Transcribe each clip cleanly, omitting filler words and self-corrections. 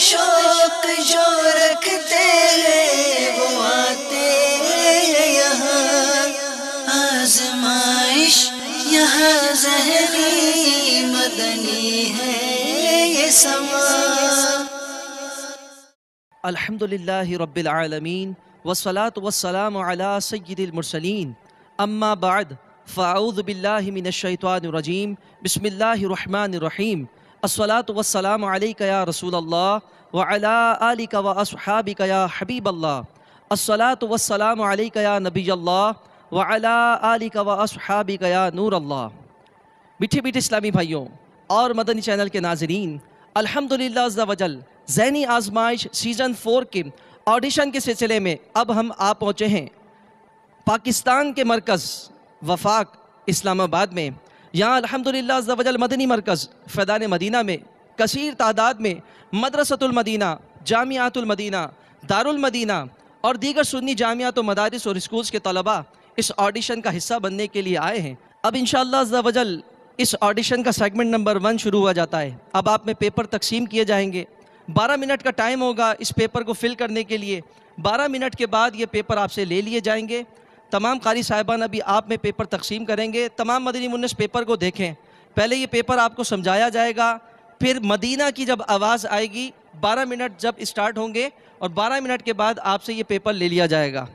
شوق جو رکھتے ہیں وہ آتے ہیں یہاں، آزمائش یہاں ذہنی مدنی ہے یہ سما۔ الحمدللہ رب العالمین والصلاة والسلام علی سید المرسلین، اما بعد فاعوذ باللہ من الشیطان الرجیم، بسم اللہ الرحمن الرحیم، الصلاة والسلام علیک یا رسول اللہ وعلی آلک واصحابک یا حبیب اللہ، الصلاة والسلام علیک یا نبی اللہ وعلی آلک واصحابک یا نور اللہ۔ میٹھے میٹھے اسلامی بھائیوں اور مدنی چینل کے ناظرین، الحمدللہ عز و جل ذہنی آزمائش سیزن 4 کے آڈیشن کے سلسلے میں اب ہم آ پہنچے ہیں پاکستان کے مرکز وفاق اسلام آباد میں۔ یہاں الحمدللہ عز و جل مدنی مرکز فیضان مدینہ میں کثیر تعداد میں مدرسۃ المدینہ، جامعۃ المدینہ، دارالمدینہ اور دیگر سنی جامعات و مدارس اور اسکولز کے طلباء اس آڈیشن کا حصہ بننے کے لیے آئے ہیں۔ اب انشاءاللہ عز و جل اس آڈیشن کا سیگمنٹ نمبر 1 شروع ہوا جاتا ہے۔ اب آپ میں پیپر تقسیم کیے جائیں گے، 12 منٹ کا ٹائم ہوگا اس پیپر کو فل کرنے کے لیے۔ 12 منٹ کے بعد یہ پیپر آپ سے لے لیے جائیں گے۔ تمام قاری صاحبان ابھی آپ میں پیپر تقسیم کریں گے۔ تمام مدنی منس پیپر کو دیکھیں۔ پہلے یہ پیپر آپ کو سمجھایا جائے گا، پھر مدینہ کی جب آواز آئے گی 12 منٹ جب اسٹارٹ ہوں گے اور 12 منٹ کے بعد آپ سے یہ پیپر لے لیا جائے گا۔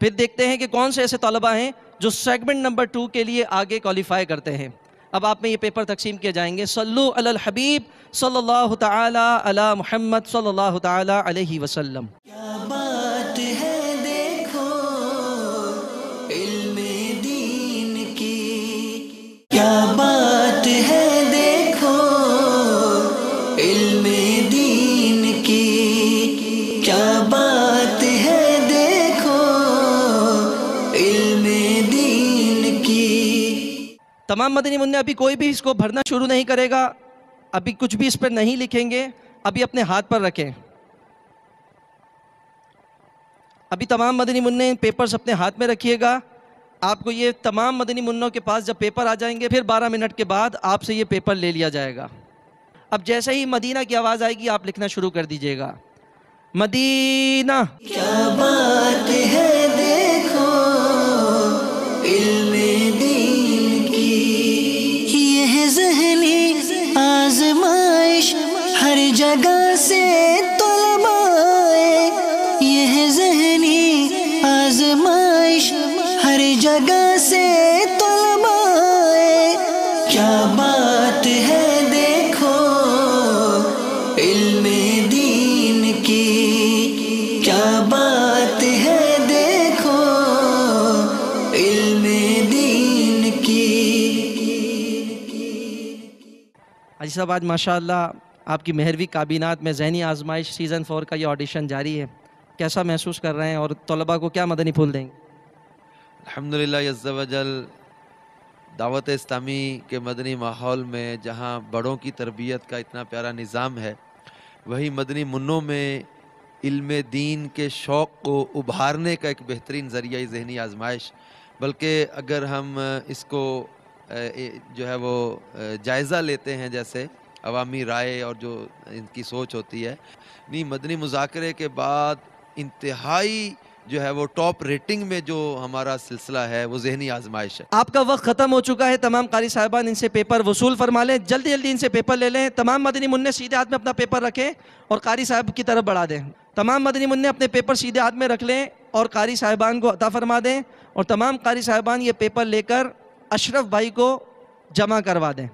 پھر دیکھتے ہیں کہ کون سے ایسے طلباء ہیں جو سیگمنٹ نمبر 2 کے لیے آگے کوالیفائی کرتے ہیں۔ اب آپ میں یہ پیپر تقسیم کیے جائیں گے۔ صلو علی الحبیب صلی اللہ تعالی علی محمد صلی اللہ تعالی علیہ وسلم۔ کیا بات ہے دیکھو علم دین کی، کیا بات ہے دیکھو علم دین کی، کیا بات ہے دیکھو علم دین کی۔ تمام مدنی منع ابھی کوئی بھی اس کو بھرنا شروع نہیں کرے گا، ابھی کچھ بھی اس پر نہیں لکھیں گے، ابھی اپنے ہاتھ پر رکھیں۔ ابھی تمام مدنی منع پیپرز اپنے ہاتھ میں رکھیے گا۔ آپ کو یہ تمام مدنی منوں کے پاس جب پیپر آ جائیں گے پھر 12 منٹ کے بعد آپ سے یہ پیپر لے لیا جائے گا۔ اب جیسے ہی مدینہ کی آواز آئے گی آپ لکھنا شروع کر دیجئے گا۔ مدینہ، کیا بات ہے دیکھو علم دین کی، یہ ذہنی آزمائش ہر جگہ سے طلباء آئے، یہ ذہنی آزمائش ہر جگہ سے طلباء آئے، کیا بات ہے دیکھو علم دین کی، کیا بات ہے دیکھو علم دین کی۔ حاجی صاحب آج ماشاءاللہ آپ کی مہروی کابینات میں ذہنی آزمائش سیزن 4 کا یہ آڈیشن جاری ہے، کیسا محسوس کر رہے ہیں اور طلباء کو کیا مدنی پھول دیں گے؟ الحمدللہ عز و جل دعوت اسلامی کے مدنی ماحول میں جہاں بڑوں کی تربیت کا اتنا پیارا نظام ہے، وہی مدنی منوں میں علم دین کے شوق کو ابھارنے کا ایک بہترین ذریعہ ذہنی آزمائش۔ بلکہ اگر ہم اس کو جو ہے وہ جائزہ لیتے ہیں، جیسے عوامی رائے اور جو ان کی سوچ ہوتی ہے، مدنی مذاکرے کے بعد انتہائی جو ہے وہ ٹاپ ریٹنگ میں جو ہمارا سلسلہ ہے وہ ذہنی آزمائش ہے۔ آپ کا وقت ختم ہو چکا ہے، تمام قاری صاحبان ان سے پیپر وصول فرما لیں، جلدی جلدی ان سے پیپر لے لیں۔ تمام مدنی منع سیدھے ہاتھ میں اپنا پیپر رکھیں اور قاری صاحب کی طرف بڑھا دیں۔ تمام مدنی منع اپنے پیپر سیدھے ہاتھ میں رکھ لیں اور قاری صاحبان کو عطا فرما دیں، اور تمام قاری صاحبان یہ پیپر لے کر اشرف بھائی کو جمع کروا دیں۔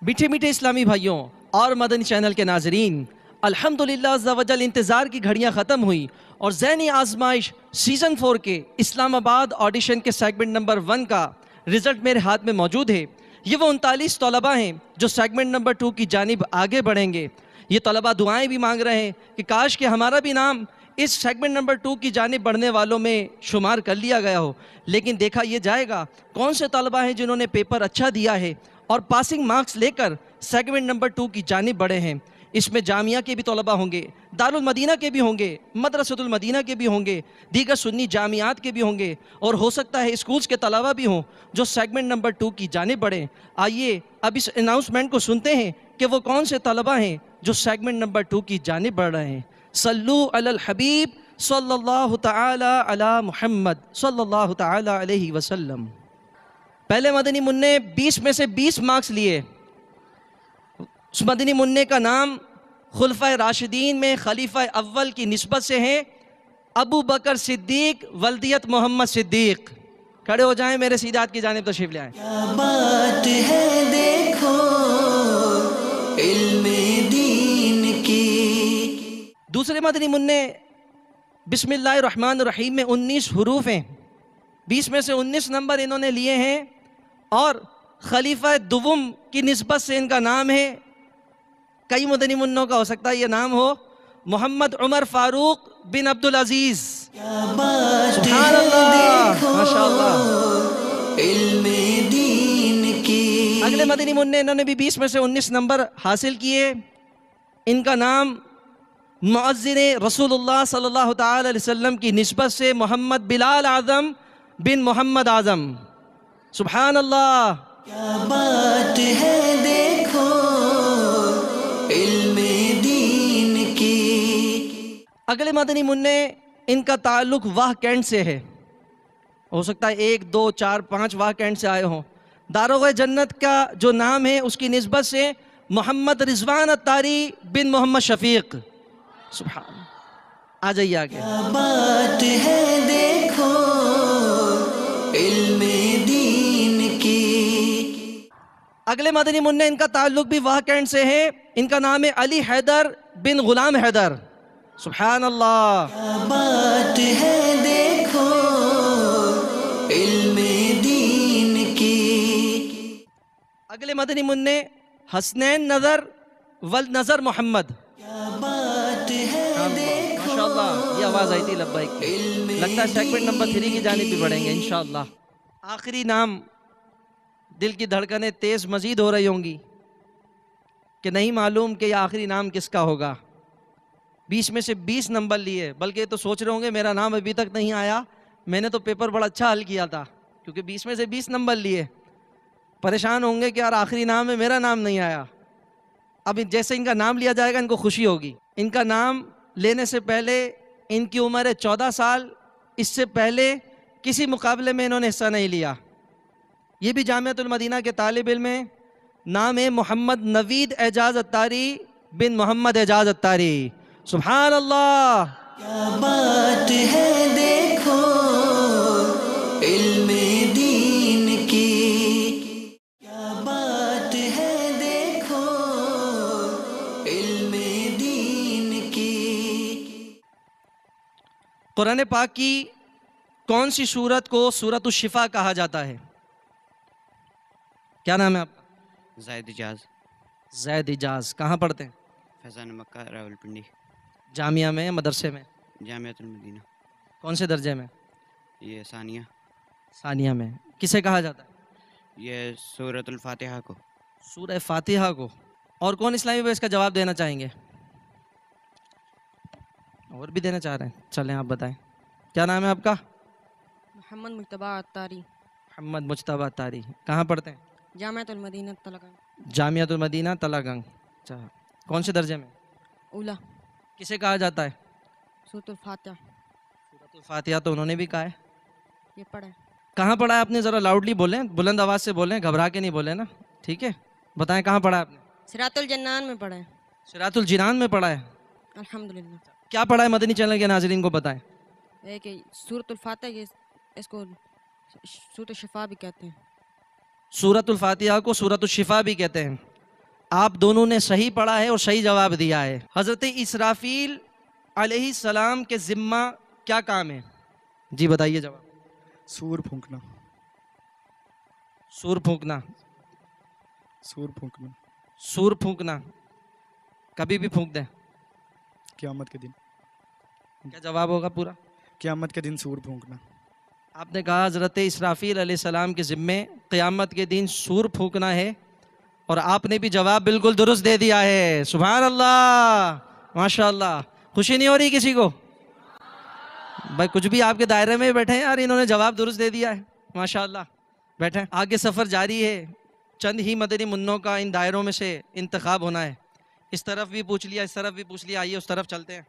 میٹھے میٹھے اسلامی بھائیوں اور مدنی چینل کے ناظرین، الحمدللہ عز و جل انتظار کی گھڑیاں ختم ہوئی اور ذہنی آزمائش سیزن 4 کے اسلام آباد آڈیشن کے سیگمنٹ نمبر 1 کا رزلٹ میرے ہاتھ میں موجود ہے۔ یہ وہ 39 طلباء ہیں جو سیگمنٹ نمبر 2 کی جانب آگے بڑھیں گے۔ یہ طلباء دعائیں بھی مانگ رہے ہیں کہ کاش کہ ہمارا بھی نام اس سیگمنٹ نمبر 2 کی جانب بڑھنے والوں میں شمار کر لیا گیا ہو، لیکن دیکھا یہ جائے گا کون سے طلباء ہیں جنہوں نے پیپر اچھا دیا ہے اور پاسنگ مارکس لے کر سیگمنٹ نمبر 2 کی جانب بڑھے ہیں۔ اس میں جامعہ کے بھی طلبہ ہوں گے، دارالمدینہ کے بھی ہوں گے، مدرسۃ المدینہ کے بھی ہوں گے، دیگر سنی جامعات کے بھی ہوں گے، اور ہو سکتا ہے اسکولز کے طلبہ بھی ہوں جو سیگمنٹ نمبر 2 کی جانب بڑھیں۔ آئیے اب اس اناؤنسمنٹ کو سنتے ہیں کہ وہ کون سے طلبہ ہیں جو سیگمنٹ نمبر 2 کی جانب بڑھ رہے ہیں۔ صلو علی الحبیب صلی اللہ تعالی علی محمد صلی اللہ تعالی علیہ وسلم۔ پہلے مدنی منع 20 میں سے 20 مارکس لیے۔ اس مدنی منع کا نام خلفۂ راشدین میں خلیفہ اول کی نسبت سے ہے، ابو بکر صدیق ولدیت محمد صدیق۔ کھڑے ہو جائیں، میرے سیدات کی جانب تشریف لے آئیں۔ کیا بات ہے دیکھو علم دین کی۔ دوسرے مدنی منع بسم اللہ الرحمن الرحیم میں 19 حروف ہیں، 20 میں سے 19 نمبر انہوں نے لیے ہیں، اور خلیفہ دوم کی نسبت سے ان کا نام ہے، کئی مدنی منوں کا ہو سکتا ہے یہ نام ہو، محمد عمر فاروق بن عبدالعزیز۔ کیا بات سبحان ہے اللہ، دیکھو ماشاءاللہ۔ علم دین کی۔ اگلے مدنی منع انہوں نے بھی 20 میں سے 19 نمبر حاصل کیے، ان کا نام مؤذن رسول اللہ صلی اللہ تعالی علیہ وسلم کی نسبت سے محمد بلال اعظم بن محمد اعظم۔ سبحان اللہ۔ کیا بات ہے دیکھو علم دین کی۔ اگلے مدنی منع ان کا تعلق واہ کینٹ سے ہے، ہو سکتا ہے 1 2 4 5 واہ کینٹ سے آئے ہوں۔ داروغ جنت کا جو نام ہے اس کی نسبت سے محمد رضوان اتاری بن محمد شفیق۔ سبحان، آ جائیے آگے۔ کیا بات ہے دیکھو علم دین کی۔ اگلے مدنی منع ان کا تعلق بھی واہ کینٹ سے ہے، ان کا نام ہے علی حیدر بن غلام حیدر۔ سبحان اللہ۔ کیا بات ہے دیکھو علم دین کی۔ اگلے مدنی منع حسنین نظر والنظر محمد۔ کیا بات ہے دیکھو ماشاءاللہ، یہ آواز آئی تھی لبیک کی۔ لگتا ہے سیگمنٹ نمبر 3 کی جانب بھی بڑھیں گے انشاءاللہ۔ آخری نام، دل کی دھڑکنیں تیز مزید ہو رہی ہوں گی کہ نہیں معلوم کہ یہ آخری نام کس کا ہوگا۔ 20 میں سے 20 نمبر لیے، بلکہ یہ تو سوچ رہے ہوں گے میرا نام ابھی تک نہیں آیا، میں نے تو پیپر بڑا اچھا حل کیا تھا، کیونکہ 20 میں سے 20 نمبر لیے۔ پریشان ہوں گے کہ یار آخری نام ہے، میرا نام نہیں آیا۔ اب جیسے ان کا نام لیا جائے گا ان کو خوشی ہوگی۔ ان کا نام لینے سے پہلے ان کی عمر ہے 14 سال، اس سے پہلے کسی مقابلے میں انہوں نے حصہ نہیں لیا۔ یہ بھی جامعۃ المدینہ کے طالب علم ہیں، نام ہے محمد نوید اعجاز اتاری بن محمد اعجاز اتاری۔ سبحان اللہ۔ کیا بات ہے دیکھو علم دین کی۔ کیا بات ہے دیکھو علم دین کی۔ قرآن پاک کی کون سی سورت کو سورۃ الشفا کہا جاتا ہے؟ کیا نام ہے آپ کا؟ زید اجاز، زید اجاز۔ کہاں پڑھتے ہیں؟ فیضان مکہ، راولپنڈی، جامعہ میں یا مدرسے میں؟ جامعۃ المدینہ۔ کون سے درجے میں؟ یہ ثانیہ۔ ثانیہ میں۔ کسے کہا جاتا ہے؟ یہ سورۃ الفاتحہ کو۔ سورہ فاتحہ کو۔ اور کون اسلامی بھائی اس کا جواب دینا چاہیں گے؟ اور بھی دینا چاہ رہے ہیں؟ چلیں آپ بتائیں، کیا نام ہے آپ کا؟ محمد مجتبیٰ اتاری، محمد مجتبیٰ اتاری۔ کہاں پڑھتے ہیں؟ جامعۃ المدینہ تلگنگ، جامعۃ المدینہ تلہ گنگ۔ اچھا، کون سے درجے میں؟ اولا۔ کسے کہا جاتا ہے؟ سورۃ الفاتحہ، سورۃ الفاتحہ تو انہوں نے بھی کہا ہے۔ یہ پڑھیں۔ کہاں پڑھا ہے آپ نے؟ ذرا لاؤڈلی بولیں، بلند آواز سے بولیں، گھبرا کے نہیں بولیں نا، ٹھیک ہے؟ بتائیں کہاں پڑھا ہے آپ نے؟ صراط الجنان میں پڑھیں۔ صراط الجنان میں پڑھا ہے۔ الحمدللہ۔ کیا پڑھا ہے مدنی چینل کے ناظرین کو بتائیں۔ یہ کہ سورۃ الفاتحہ، اس کو سورۃ الشفا بھی کہتے ہیں۔ سورۃ الفاتحہ کو سورۃ الشفا بھی کہتے ہیں۔ آپ دونوں نے صحیح پڑھا ہے اور صحیح جواب دیا ہے۔ حضرت اسرافیل علیہ السلام کے ذمہ کیا کام ہے؟ جی بتائیے جواب۔ سور پھونکنا، سور پھونکنا۔ سور پھونکنا، سور پھونکنا، کبھی بھی پھونک دیں۔ قیامت کے دن، کیا جواب ہوگا پورا؟ قیامت کے دن سور پھونکنا۔ آپ نے کہا حضرت اسرافیل علیہ السلام کے ذمے قیامت کے دن سور پھونکنا ہے، اور آپ نے بھی جواب بالکل درست دے دیا ہے، سبحان اللہ، ماشاء اللہ۔ خوشی نہیں ہو رہی کسی کو؟ بھائی کچھ بھی آپ کے دائرے میں بیٹھے ہیں یار، انہوں نے جواب درست دے دیا ہے، ماشاء اللہ۔ بیٹھیں، آگے سفر جاری ہے، چند ہی مدنی منوں کا ان دائروں میں سے انتخاب ہونا ہے۔ اس طرف بھی پوچھ لیا، اس طرف بھی پوچھ لیا، آئیے اس طرف چلتے ہیں۔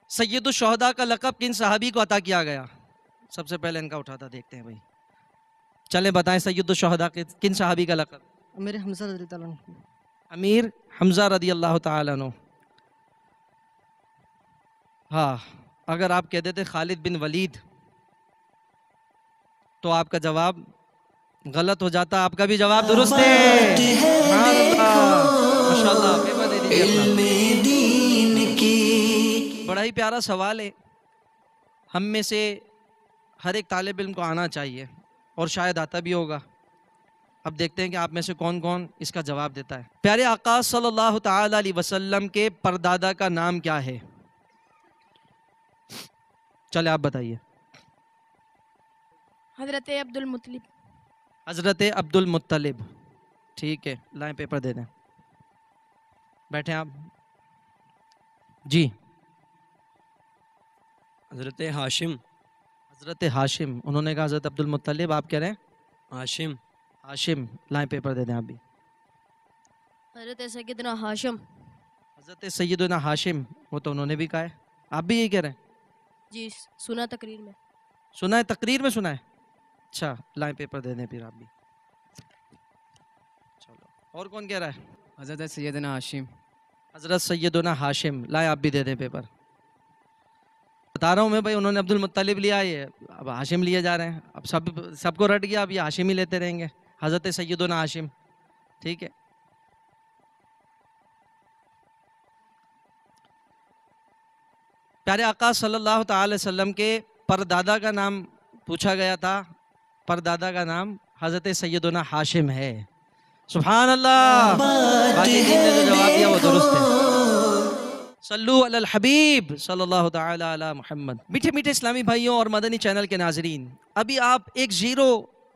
سید الشہداء کا لقب کن صحابی کو عطا کیا گیا؟ سب سے پہلے ان کا اٹھاتا دیکھتے ہیں بھائی، چلیں بتائیں سید الشہداء کے کن صحابی کا لقب؟ امیر حمزہ رضی اللہ عنہ۔ امیر حمزہ رضی اللہ تعالیٰ عنہ۔ ہاں، اگر آپ کہتے تھے خالد بن ولید تو آپ کا جواب غلط ہو جاتا، آپ کا بھی جواب درست ہے، سبحان اللہ، ماشاءاللہ۔ پیپر دے دیجیے اپنا۔ علم دین کی بڑا ہی پیارا سوال ہے، ہم میں سے ہر ایک طالب علم کو آنا چاہیے اور شاید آتا بھی ہوگا۔ اب دیکھتے ہیں کہ آپ میں سے کون کون اس کا جواب دیتا ہے۔ پیارے آقا صلی اللہ تعالی علیہ وسلم کے پردادا کا نام کیا ہے؟ چلے آپ بتائیے۔ حضرت عبد المطلب۔ حضرت عبد المطلب، ٹھیک ہے، لائیں پیپر دے دیں، بیٹھیں آپ جی۔ حضرت ہاشم۔ حضرت ہاشم، انہوں نے کہا حضرت عبد المطلب، آپ کہہ رہے ہیں ہاشم۔ ہاشم، لائیں پیپر دے دیں آپ بھی۔ حضرت سیدنا ہاشم۔ حضرت سیدنا ہاشم، وہ تو انہوں نے بھی کہا ہے، آپ بھی یہی کہہ رہے ہیں؟ جی سنا تقریر میں۔ سنا ہے، تقریر میں سنا ہے، اچھا، لائیں پیپر دے دیں پھر آپ بھی۔ چلو، اور کون کہہ رہا ہے؟ حضرت سیدنا ہاشم۔ حضرت سیدنا ہاشم، لائیں آپ بھی دے دیں پیپر۔ بتا رہا ہوں میں بھائی، انہوں نے عبد المطلب لیا، یہ اب ہاشم لیے جا رہے ہیں، اب سب کو رٹ گیا، اب یہ ہاشم ہی لیتے رہیں گے، حضرت سیدنا ہاشم، ٹھیک ہے۔ پیارے آقا صلی اللہ تعالی وسلم کے پردادا کا نام پوچھا گیا تھا، پردادا کا نام حضرت سیدنا ہاشم ہے، سبحان اللہ۔ باقی تین نے جو جواب دیا وہ درست ہے۔ صلو علی الحبیب صلی اللہ تعالی علی محمد۔ میٹھے میٹھے اسلامی بھائیوں اور مدنی چینل کے ناظرین، ابھی آپ ایک زیرو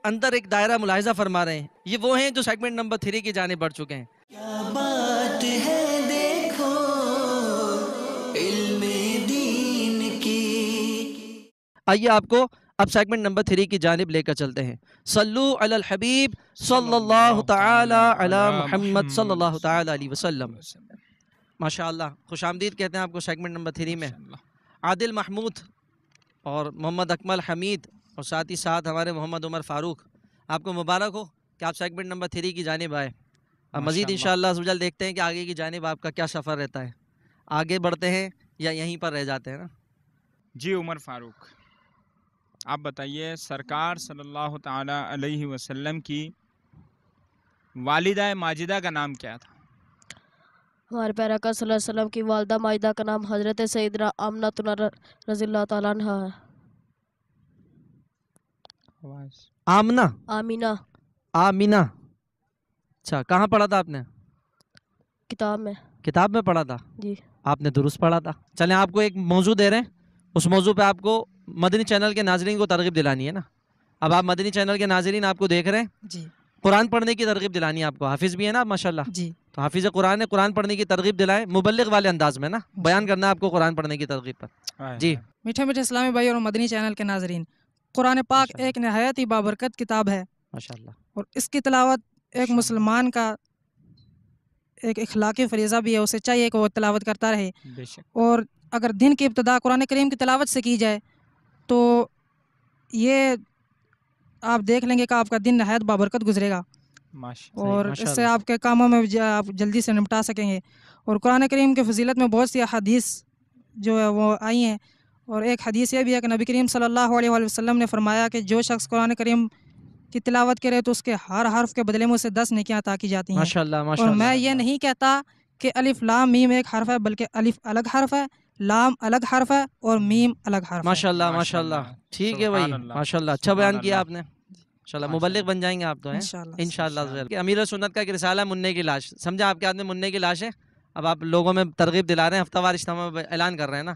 اندر ایک دائرہ ملاحظہ فرما رہے ہیں، یہ وہ ہیں جو سیگمنٹ نمبر 3 کی جانب بڑھ چکے ہیں۔ کیا بات ہے دیکھو علم دین کی۔ آئیے آپ کو اب سیگمنٹ نمبر 3 کی جانب لے کر چلتے ہیں۔ صلو علی الحبیب صلی اللہ تعالی علی محمد صلی اللہ تعالی علیہ وسلم۔ ماشاءاللہ، خوش آمدید کہتے ہیں آپ کو سیگمنٹ نمبر 3 میں۔ عادل محمود اور محمد اکمل حمید اور ساتھ ہی ساتھ ہمارے محمد عمر فاروق، آپ کو مبارک ہو کہ آپ سیگمنٹ نمبر 3 کی جانب آئے۔ اب مزید انشاءاللہ عز و جل دیکھتے ہیں کہ آگے کی جانب آپ کا کیا سفر رہتا ہے، آگے بڑھتے ہیں یا یہیں پر رہ جاتے ہیں نا؟ جی عمر فاروق، آپ بتائیے سرکار صلی اللہ تعالی علیہ وسلم کی والدہ ماجدہ کا نام کیا تھا؟ ہمارے پیارے آقا صلی اللہ علیہ وسلم کی والدہ ماجدہ کا نام حضرت سیدنا آمنہ رضی اللہ تعالیٰ عنہ ہے۔ آمنہ، آمینہ، آمینہ، اچھا، کہاں پڑھا تھا آپ نے؟ کتاب میں۔ کتاب میں پڑھا تھا، جی آپ نے درست پڑھا تھا۔ چلیں آپ کو ایک موضوع دے رہے ہیں، اس موضوع پہ آپ کو مدنی چینل کے ناظرین کو ترغیب دلانی ہے نا۔ اب آپ مدنی چینل کے ناظرین آپ کو دیکھ رہے ہیں، جی قرآن پڑھنے کی ترغیب دلانی ہے آپ کو، حافظ بھی ہے نا آپ ماشاءاللہ، جی تو حافظ قرآن ہے، قرآن پڑھنے کی ترغیب دلائیں مبلغ والے انداز میں نا، بیان کرنا ہے آپ کو قرآن پڑھنے کی ترغیب پر۔ جی میٹھے میٹھے اسلامی بھائی اور مدنی چینل کے ناظرین، قرآن پاک ایک نہایت ہی بابرکت کتاب ہے، ماشاءاللہ، اور اس کی تلاوت ایک مسلمان کا ایک اخلاقی فریضہ بھی ہے، اسے چاہیے کہ وہ تلاوت کرتا رہے، بے شک۔ اور اگر دن کی ابتدا قرآن کریم کی تلاوت سے کی جائے تو یہ آپ دیکھ لیں گے کہ آپ کا دن نہایت بابرکت گزرے گا، اور اس سے آپ کے کاموں میں آپ جلدی سے نمٹا سکیں گے۔ اور قرآن کریم کے فضیلت میں بہت سی احادیث جو ہے وہ آئی ہیں، اور ایک حدیث یہ بھی ہے کہ نبی کریم صلی اللہ علیہ وآلہ وسلم نے فرمایا کہ جو شخص قرآن کریم کی تلاوت کرے تو اس کے ہر حرف کے بدلے میں اسے 10 نیکیاں عطا کی جاتی ہیں۔ ماشاءاللہ، اور ماشاءاللہ، میں یہ نہیں کہتا کہ الف لام میم ایک حرف ہے، بلکہ الف الگ حرف ہے، لام الگ حرف ہے، اور میم الگ حرف ہے۔ ماشاءاللہ، ماشاءاللہ، ٹھیک ہے بھائی، ماشاءاللہ، اچھا بیان کیا آپ نے، انشاءاللہ مبلغ بن جائیں گے آپ تو ہیں انشاءاللہ۔ کہ امیر سنت کا ایک رسالہ ہے منع کی لاش، سمجھا آپ کے ہاتھ میں منع کی لاش ہے، اب آپ لوگوں میں ترغیب دلا رہے ہیں، ہفتہ وار اجتماع میں اعلان کر رہے ہیں نا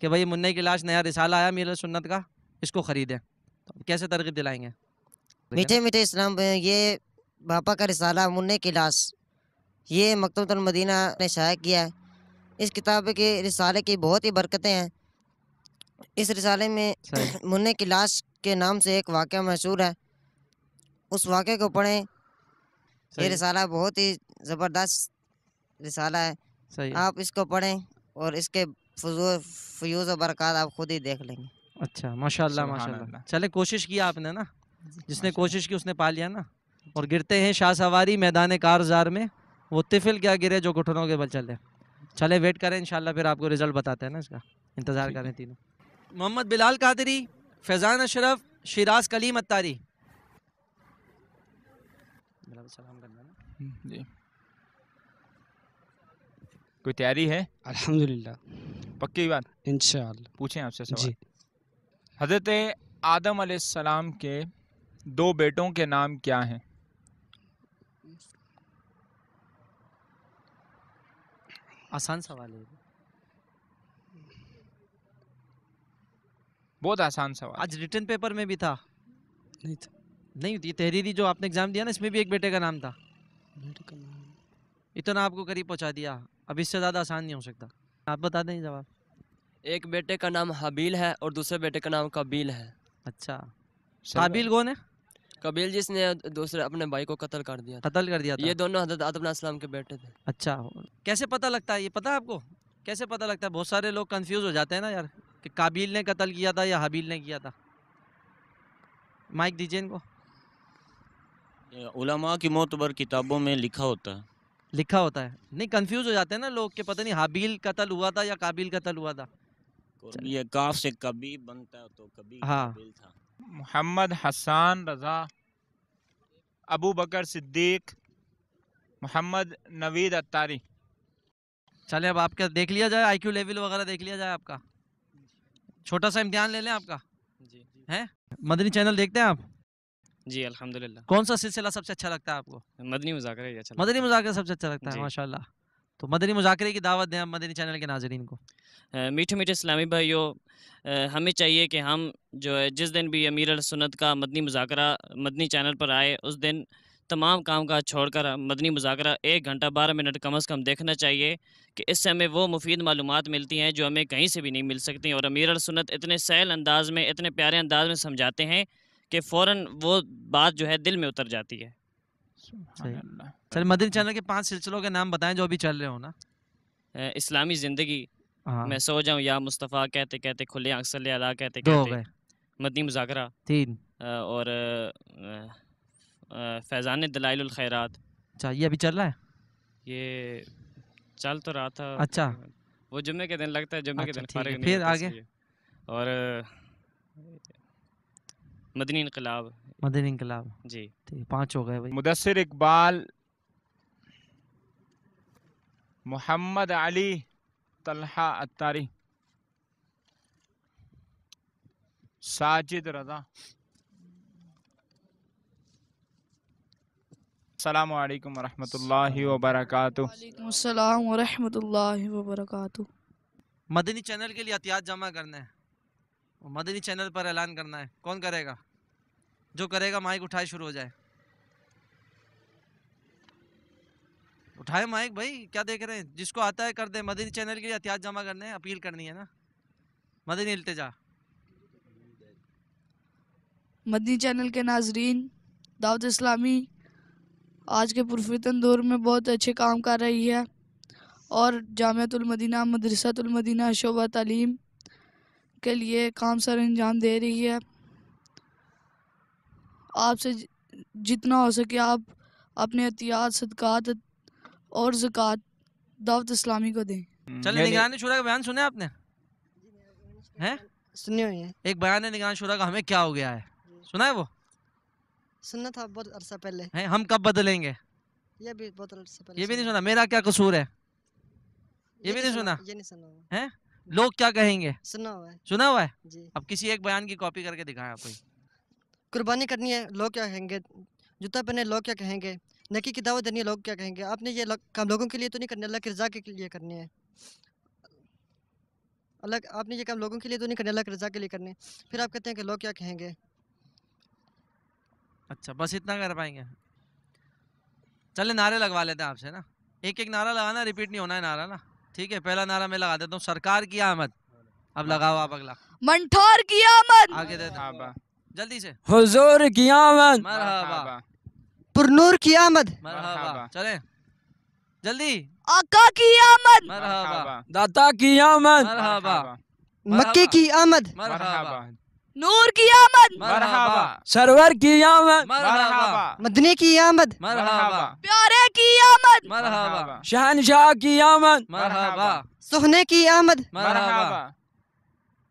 کہ بھائی منع کی لاش نیا رسالہ آیا امیر سنت کا، اس کو خریدیں، کیسے ترغیب دلائیں گے؟ میٹھے میٹھے اسلام بھائی، یہ باپا کا رسالہ منع کی لاش یہ مکتبۃ المدینہ نے شائع کیا ہے۔ اس کتاب کے رسالے کی بہت ہی برکتیں ہیں۔ اس رسالے میں منع کی لاش کے نام سے ایک واقعہ مشہور ہے، اس واقعے کو پڑھیں۔ یہ رسالہ بہت ہی زبردست رسالہ ہے، آپ اس کو پڑھیں اور اس کے فیوز و برکات آپ خود ہی دیکھ لیں گے۔ اچھا ماشاءاللہ ماشاءاللہ، چلے کوشش کیا آپ نے نا، جس نے کوشش کی اس نے پا لیا نا۔ اور گرتے ہیں شاہ سواری میدان کارزار میں، وہ طفل کیا گرے جو گھٹنوں کے بل چلے۔ چلے ویٹ کریں انشاءاللہ، پھر آپ کو رزلٹ بتاتے ہیں نا اس کا، انتظار کریں تینوں۔ محمد بلال قادری، فیضان اشرف، شیراز کلیم اتاری۔ جی کوئی تیاری ہے؟ الحمدللہ، پکی بات؟ انشاءاللہ۔ پوچھیں آپ سے سوال۔ جی۔ حضرت آدم علیہ السلام کے 2 بیٹوں کے نام کیا ہیں؟ آسان سوال ہے، بہت آسان سوال۔ آج ریٹن پیپر میں بھی تھا نہیں تھا، نہیں یہ تحریری جو آپ نے ایگزام دیا نا، اس میں بھی ایک بیٹے کا نام تھا۔ اتنا آپ کو قریب پہنچا دیا، اب اس سے زیادہ آسان نہیں ہو سکتا۔ آپ بتا دیں جواب۔ ایک بیٹے کا نام حابیل ہے اور دوسرے بیٹے کا نام قابیل ہے۔ اچھا، قابیل کون ہے؟ قابیل جس نے دوسرے اپنے بھائی کو قتل کر دیا تھا۔ قتل کر دیا تھا، یہ دونوں حضرت آدم علیہ السلام کے بیٹے تھے۔ اچھا، کیسے پتہ لگتا ہے یہ؟ پتہ ہے آپ کو کیسے پتہ لگتا ہے؟ بہت سارے لوگ کنفیوز ہو جاتے ہیں نا یار، کہ قابیل نے قتل کیا تھا یا حابیل نے کیا تھا۔ مائک دیجیے ان کو۔ علماء کی معتبر کتابوں میں لکھا ہوتا ہے، لکھا ہوتا ہے، نہیں کنفیوز ہو جاتے ہیں نا لوگ کہ پتہ نہیں حابیل قتل ہوا تھا یا قابیل قتل ہوا تھا۔ یہ کاف سے کبھی بنتا ہے تو کبھی قابل تھا۔ محمد حسان رضا، ابو بکر صدیق، محمد نوید اتاری۔ چلے اب آپ کا دیکھ لیا جائے، آئی کیو لیول وغیرہ دیکھ لیا جائے آپ کا، چھوٹا سا امتحان لے لیں آپ کا۔ جی ہیں مدنی چینل دیکھتے ہیں آپ؟ جی الحمدللہ۔ کون سا سلسلہ سب سے اچھا لگتا ہے آپ کو؟ مدنی مذاکرہ ہی اچھا، مدنی مذاکرہ سب سے اچھا لگتا ہے، جی۔ ماشاءاللہ۔ تو مدنی مذاکرے کی دعوت دیں آپ مدنی چینل کے ناظرین کو۔ میٹھے میٹھے اسلامی بھائیوں، ہمیں چاہیے کہ ہم جو ہے جس دن بھی امیر السنت کا مدنی مذاکرہ مدنی چینل پر آئے، اس دن تمام کام کاج چھوڑ کر مدنی مذاکرہ 1 گھنٹہ 12 منٹ کم از کم دیکھنا چاہیے، کہ اس سے ہمیں وہ مفید معلومات ملتی ہیں جو ہمیں کہیں سے بھی نہیں مل سکتی۔ اور امیر السنت اتنے سہل انداز میں، اتنے پیارے انداز میں سمجھاتے ہیں کہ فوراً وہ بات جو ہے دل میں اتر جاتی ہے۔ چل مدنی چینل کے 5 سلسلوں کے نام بتائیں جو ابھی چل رہے ہو نا۔ اسلامی زندگی، میں سو جاؤں یا مصطفیٰ کہتے کہتے، کھلے آنکھ صلی اللہ کہتے 2 ہو کہتے، گئے، مدنی مذاکرہ 3، اور فیضان دلائل الخیرات۔ اچھا یہ ابھی چل رہا ہے؟ یہ چل تو رہا تھا، اچھا وہ جمعے کے دن لگتا ہے، جمعے کے دن فارغ نہیں پھر ہوتا آگے؟ اس لیے۔ اور مدنی انقلاب۔ مدنی انقلاب، جی 5 ہو گئے بھائی۔ مدثر اقبال، محمد علی طلحہ اتاری، ساجد رضا۔ السلام علیکم ورحمۃ اللہ وبرکاتہ۔ وعلیکم السلام ورحمۃ اللہ وبرکاتہ۔ مدنی چینل کے لیے عطیات جمع کرنا ہے، مدنی چینل پر اعلان کرنا ہے۔ کون کرے گا؟ جو کرے گا مائک اٹھائے شروع ہو جائے۔ اٹھائے مائک بھائی، کیا دیکھ رہے ہیں؟ جس کو آتا ہے کر دیں۔ مدنی چینل کے لیے عطیات جمع کرنے ہیں، اپیل کرنی ہے نا، مدنی التجا۔ مدنی چینل کے ناظرین، دعوت اسلامی آج کے پرفتن دور میں بہت اچھے کام کر رہی ہے، اور جامعۃ المدینہ مدرسۃ المدینہ شعبہ تعلیم کے لیے کام سر انجام دے رہی ہے۔ آپ سے جتنا ہو سکے آپ اپنے عطیات، صدقات اور زکوٰۃ دعوت اسلامی کو دیں۔ چلے نگرانی شورا کا بیان سنے آپ نے؟ ہیں سنی ہوئی ہے، ایک بیان ہے نگرانی شورا کا، ہمیں کیا ہو گیا ہے، سنا ہے وہ؟ سننا تھا بہت عرصہ پہلے، ہیں ہم کب بدلیں گے، یہ بھی بہت عرصہ پہلے، یہ بھی نہیں سنا۔ میرا کیا قصور ہے، یہ بھی نہیں سنا۔ یہ نہیں سنا ہوا ہیں لوگ کیا کہیں گے، سنا ہوا ہے، سنا ہوا ہے۔ جی اب کسی ایک بیان کی کاپی کر کے دکھائیں آپ کو۔ قربانی کرنی ہے، لوگ کیا کہیں گے، جوتا پہنے لوگ کیا کہیں گے، نیکی کی دعوت دینی ہے، لوگ کیا کہیں گے۔ آپ نے یہ کام لوگوں کے لیے تو نہیں کرنے، اللہ کی رضا کے لیے کرنی ہے۔ آپ نے یہ کام لوگوں کے لیے تو نہیں کرنے، اللہ کی رضا کے لیے کرنے، پھر آپ کہتے ہیں کہ لوگ کیا کہیں گے۔ اچھا بس اتنا کر پائیں گے؟ چلے نعرے لگوا لیتے ہیں آپ سے نا، ایک ایک نعرہ لگانا, ریپیٹ نہیں ہونا ہے نعرہ نا, ٹھیک ہے. پہلا نعرہ میں لگا دیتا ہوں, سرکار کی آمد. اب لگاؤ آپ اگلا. منٹھور کی آمد. آگے دیتا جلدی سے. حضور کی آمد. مرحبا. پرنور کی آمد. مرحبا. چلیں جلدی. آقا کی آمد. مرحبا. داتا کی آمد. مرحبا. مکے کی آمد. مرحبا. نور کی آمد. مرحبا. سرور کی آمد. مرحبا. مدنی کی آمد. مرحبا. پیارے کی آمد. مرحبا. شہنشاہ کی آمد. مرحبا. سہنے کی آمد. مرحبا.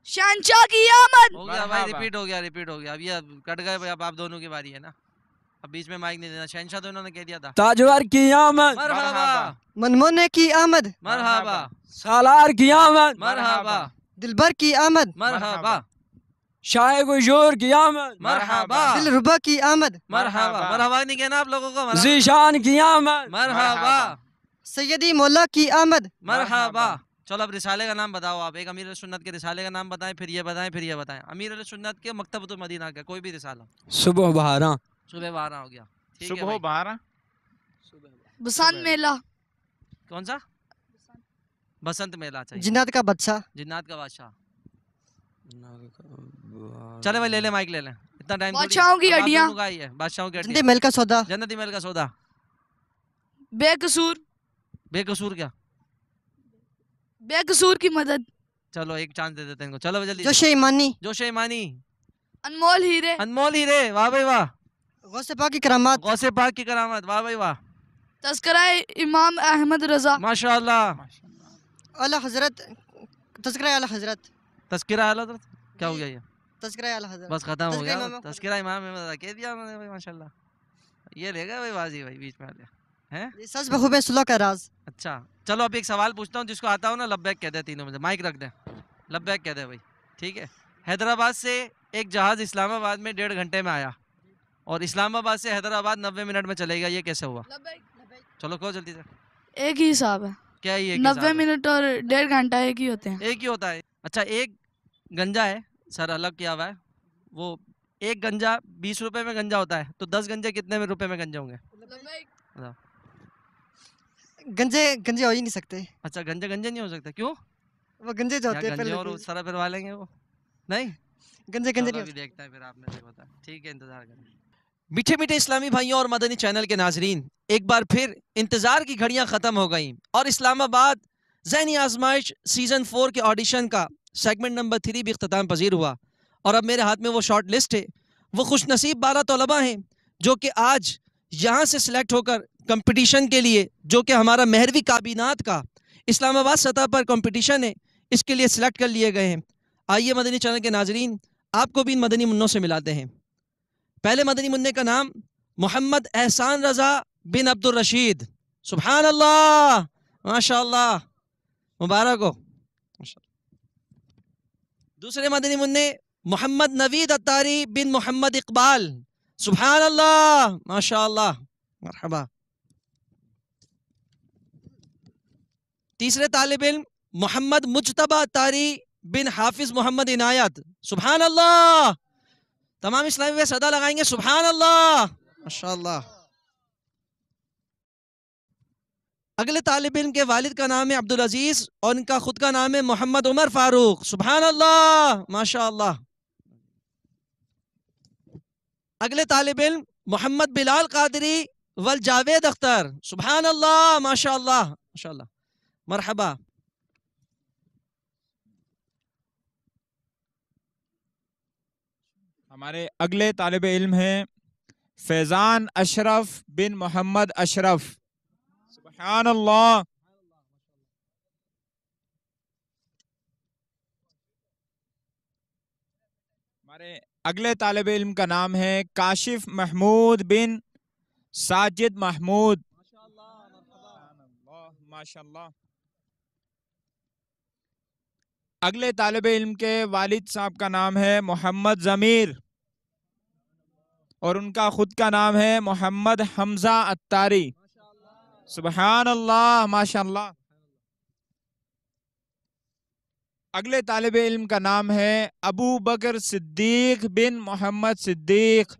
شہنشاہ کی آمد. ہو گیا بھائی, ریپیٹ ہو گیا, ریپیٹ ہو گیا. اب یہ کٹ گئے بھائی, اب آپ دونوں کی باری ہے نا, اب بیچ میں مائک نہیں دینا. شہنشاہ تو انہوں نے کہہ دیا تھا. تاجور کی آمد. مرحبا. منمونے کی آمد. مرحبا. سالار کی آمد. مرحبا. دلبر کی آمد. مرحبا. شاہ گشور کی آمد. مرحبا. دلربا کی آمد. مرحبا. مرحبا نہیں کہنا آپ لوگوں کو. ذیشان کی آمد. مرحبا. سیدی مولا کی آمد. مرحبا. چلو اب رسالے کا نام بتاؤ آپ. ایک امیر علیہ سنت کے رسالے کا نام بتائیں, پھر یہ بتائیں, پھر یہ بتائیں. امیر علیہ سنت کے مکتبۃ المدینہ کا کوئی بھی رسالہ. صبح بہارا. صبح 12 ہو گیا. صبح 12. بسنت میلہ. کون سا؟ بسنت میلہ چاہیے. جنات کا بادشاہ. جنات کا بادشاہ. چلے بھائی لے لیں مائک, لے لیں, اتنا ٹائم. بادشاہوں کی ہڈیاں. بادشاہوں کی جنتی محل کا سودا. جنتی محل کا سودا. بے قصور. بے قصور کیا؟ بے قصور کی مدد. چلو ایک چانس دے دیتے ہیں ان کو. چلو جلدی. جوش ایمانی. جوش ایمانی. انمول ہیرے. انمول ہیرے. واہ بھائی واہ. غوث پاک کی کرامات. غوث پاک کی کرامات. واہ بھائی واہ. تذکرہ امام احمد رضا. ماشاءاللہ. اعلی حضرت. تذکرہ اعلی حضرت. تذکرہ اعلی حضرت کیا ہو گیا یہ؟ تذکرہ اعلی حضرت بس ختم ہو گیا. تذکرہ امام احمد کہہ دیا انہوں نے بھائی. ماشاءاللہ. یہ لے گا بھائی بازی بھائی بیچ میں آ گیا. سچ بخوب صلح کا راز. اچھا چلو اب ایک سوال پوچھتا ہوں, جس کو آتا ہو نا لبیک کہہ دے تینوں میں سے. مائک رکھ دیں, لبیک کہہ دے بھائی, ٹھیک ہے. حیدرآباد سے ایک جہاز اسلام آباد میں 1.5 گھنٹے میں آیا, اور اسلام آباد سے حیدرآباد 90 منٹ میں چلے گا, یہ کیسے ہوا؟ چلو کہو جلدی سے. ایک ہی حساب ہے. کیا یہ 90 منٹ اور 1.5 گھنٹہ ایک ہی ہوتے ہیں. ایک ہی ہوتا ہے. اچھا ایک گنجا ہے, سر الگ کیا ہوا ہے, وہ ایک گنجا 20 روپے میں گنجا ہوتا ہے, تو 10 گنجے کتنے روپے میں گنجے ہوں گے؟ گنجے گنجے ہو ہی نہیں سکتے. اچھا گنجے گنجے نہیں ہو سکتے, کیوں؟ وہ گنجے جو ہوتے ہیں گنجے اور سرا پھروا لیں گے وہ, نہیں گنجے گنجے نہیں دیکھتا ہے پھر آپ نے دیکھا. ٹھیک ہے, انتظار کریں. میٹھے میٹھے اسلامی بھائیوں اور مدنی چینل کے ناظرین, ایک بار پھر انتظار کی گھڑیاں ختم ہو گئیں, اور اسلام آباد ذہنی آزمائش سیزن 4 کے آڈیشن کا سیگمنٹ نمبر 3 بھی اختتام پذیر ہوا. اور اب میرے ہاتھ میں وہ شارٹ لسٹ ہے. وہ خوش نصیب 12 طلباء ہیں جو کہ آج یہاں سے سلیکٹ ہو کر کمپٹیشن کے لیے, جو کہ ہمارا مہروی کابینات کا اسلام آباد سطح پر کمپٹیشن ہے, اس کے لیے سلیکٹ کر لیے گئے ہیں. آئیے مدنی چینل کے ناظرین آپ کو بھی ان مدنی منوں سے ملاتے ہیں. پہلے مدنی منع کا نام محمد احسان رضا بن عبد الرشید. سبحان اللہ, ماشاء اللہ, مبارک ہو. دوسرے مدنی منع محمد نوید اتاری بن محمد اقبال. سبحان اللہ, ماشاء اللہ, مرحبا. تیسرے طالب علم محمد مجتبی اتاری بن حافظ محمد عنایت. سبحان اللہ. تمام اسلامی میں صدا لگائیں گے سبحان اللہ, ماشاء اللہ. اگلے طالب علم کے والد کا نام ہے عبدالعزیز, اور ان کا خود کا نام ہے محمد عمر فاروق. سبحان اللہ, ماشاء اللہ. اگلے طالب علم محمد بلال قادری والجاوید اختر. سبحان اللہ, ماشاء اللہ, ماشاء اللہ, مرحبا. ہمارے اگلے طالب علم ہیں فیضان اشرف بن محمد اشرف. سبحان اللہ. ہمارے اگلے طالب علم کا نام ہے کاشف محمود بن ساجد محمود. ماشاء اللہ. اگلے طالب علم کے والد صاحب کا نام ہے محمد ضمیر, اور ان کا خود کا نام ہے محمد حمزہ اتاری. سبحان اللہ, ماشاء اللہ. اگلے طالب علم کا نام ہے ابو بکر صدیق بن محمد صدیق.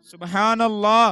سبحان اللہ.